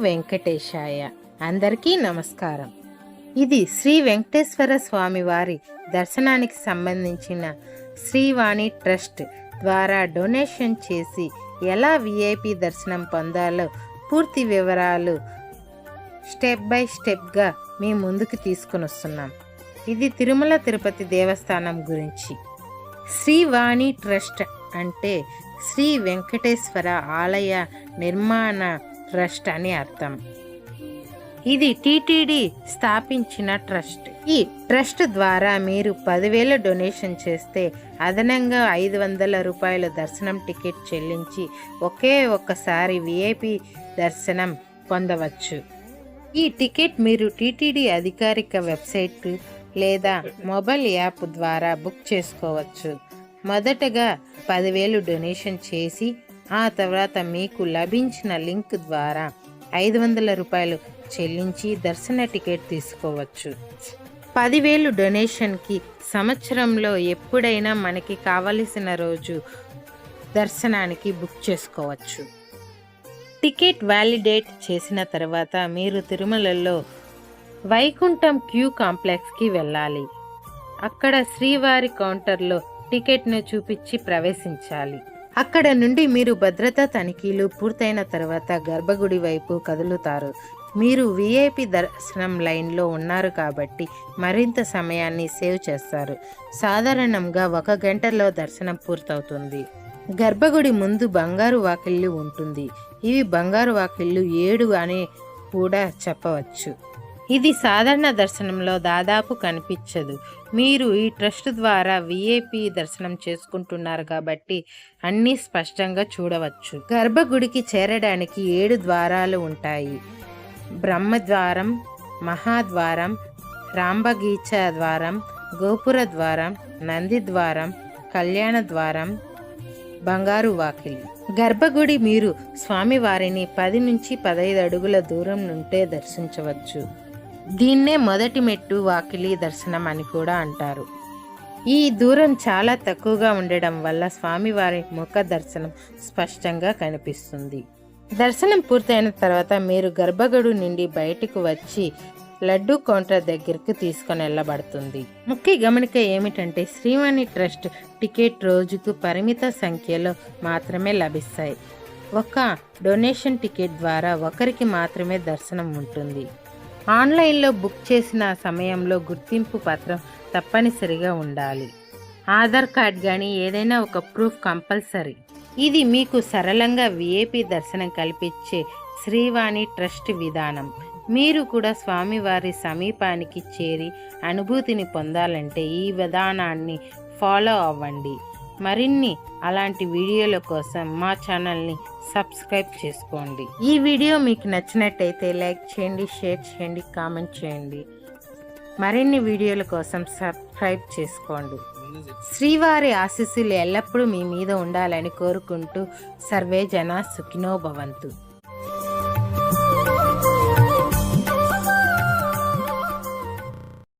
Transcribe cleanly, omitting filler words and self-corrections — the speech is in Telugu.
వెంకటేశాయ. అందరికీ నమస్కారం. ఇది శ్రీ వెంకటేశ్వర స్వామి వారి దర్శనానికి సంబంధించిన శ్రీవాణి ట్రస్ట్ ద్వారా డొనేషన్ చేసి ఎలా విఐపి దర్శనం పొందాలో పూర్తి వివరాలు స్టెప్ బై స్టెప్గా మీ ముందుకు తీసుకుని వస్తున్నాం. ఇది తిరుమల తిరుపతి దేవస్థానం గురించి. శ్రీవాణి ట్రస్ట్ అంటే శ్రీ వెంకటేశ్వర ఆలయ నిర్మాణ ట్రస్ట్ అని అర్థం. ఇది టీటీడీ స్థాపించిన ట్రస్ట్. ఈ ట్రస్ట్ ద్వారా మీరు 10,000 డొనేషన్ చేస్తే అదనంగా 500 రూపాయల దర్శనం టికెట్ చెల్లించి ఒకే ఒక్కసారి విఐపి దర్శనం పొందవచ్చు. ఈ టికెట్ మీరు టీటీడీ అధికారిక వెబ్సైట్ లేదా మొబైల్ యాప్ ద్వారా బుక్ చేసుకోవచ్చు. మొదటగా 10,000 డొనేషన్ చేసి ఆ తర్వాత మీకు లభించిన లింక్ ద్వారా 500 రూపాయలు చెల్లించి దర్శన టికెట్ తీసుకోవచ్చు. 10,000 డొనేషన్కి సంవత్సరంలో ఎప్పుడైనా మనకి కావలసిన రోజు దర్శనానికి బుక్ చేసుకోవచ్చు. టికెట్ వ్యాలిడేట్ చేసిన తర్వాత మీరు తిరుమలలో వైకుంఠం క్యూ కాంప్లెక్స్కి వెళ్ళాలి. అక్కడ శ్రీవారి కౌంటర్లో టికెట్ను చూపించి ప్రవేశించాలి. అక్కడ నుండి మీరు భద్రతా తనిఖీలు పూర్తయిన తర్వాత గర్భగుడి వైపు కదులుతారు. మీరు విఐపి దర్శనం లైన్లో ఉన్నారు కాబట్టి మరింత సమయాన్ని సేవ్ చేస్తారు. సాధారణంగా 1 గంటలో దర్శనం పూర్తవుతుంది. గర్భగుడి ముందు బంగారు వాకిళ్ళు ఉంటుంది. ఇవి బంగారు వాకిళ్ళు 7 అని కూడా చెప్పవచ్చు. ఇది సాధారణ దర్శనంలో దాదాపు కనిపించదు. మీరు ఈ ట్రస్ట్ ద్వారా విఐపి దర్శనం చేసుకుంటున్నారు కాబట్టి అన్నీ స్పష్టంగా చూడవచ్చు. గర్భగుడికి చేరడానికి 7 ద్వారాలు ఉంటాయి. బ్రహ్మద్వారం, మహాద్వారం, రాంబగీచ ద్వారం, గోపుర ద్వారం, నంది ద్వారం, కళ్యాణ ద్వారం, బంగారు వాకిలి. గర్భగుడి మీరు స్వామివారిని 10 నుంచి 15 అడుగుల దూరం నుండే దర్శించవచ్చు. దీన్నే మొదటి మెట్టు వాకిలి దర్శనం అని కూడా అంటారు. ఈ దూరం చాలా తక్కువగా ఉండడం వల్ల స్వామివారి ముఖ దర్శనం స్పష్టంగా కనిపిస్తుంది. దర్శనం పూర్తయిన తర్వాత మీరు గర్భగుడి నుండి బయటకు వచ్చి లడ్డూ కౌంటర్ దగ్గరకు తీసుకొని వెళ్ళబడుతుంది. ముఖ్య గమనిక ఏమిటంటే శ్రీవాణి ట్రస్ట్ టికెట్ రోజుకు పరిమిత సంఖ్యలో మాత్రమే లభిస్తాయి. ఒక డొనేషన్ టికెట్ ద్వారా ఒకరికి మాత్రమే దర్శనం ఉంటుంది. ఆన్లైన్లో బుక్ చేసిన సమయంలో గుర్తింపు పత్రం తప్పనిసరిగా ఉండాలి. ఆధార్ కార్డ్ కానీ ఏదైనా ఒక ప్రూఫ్ కంపల్సరీ. ఇది మీకు సరళంగా విఐపి దర్శనం కల్పించే శ్రీవాణి ట్రస్ట్ విధానం. మీరు కూడా స్వామివారి సమీపానికి చేరి అనుభూతిని పొందాలంటే ఈ విధానాన్ని ఫాలో అవ్వండి. మరిన్ని అలాంటి వీడియోల కోసం మా ఛానల్ని సబ్స్క్రైబ్ చేసుకోండి. ఈ వీడియో మీకు నచ్చినట్టయితే లైక్ చేయండి, షేర్ చేయండి, కామెంట్ చేయండి. మరిన్ని వీడియోల కోసం సబ్స్క్రైబ్ చేసుకోండి. శ్రీవారి ఆశీస్సులు ఎల్లప్పుడూ మీ మీద ఉండాలని కోరుకుంటూ సర్వే జన సుఖినో భవంతు.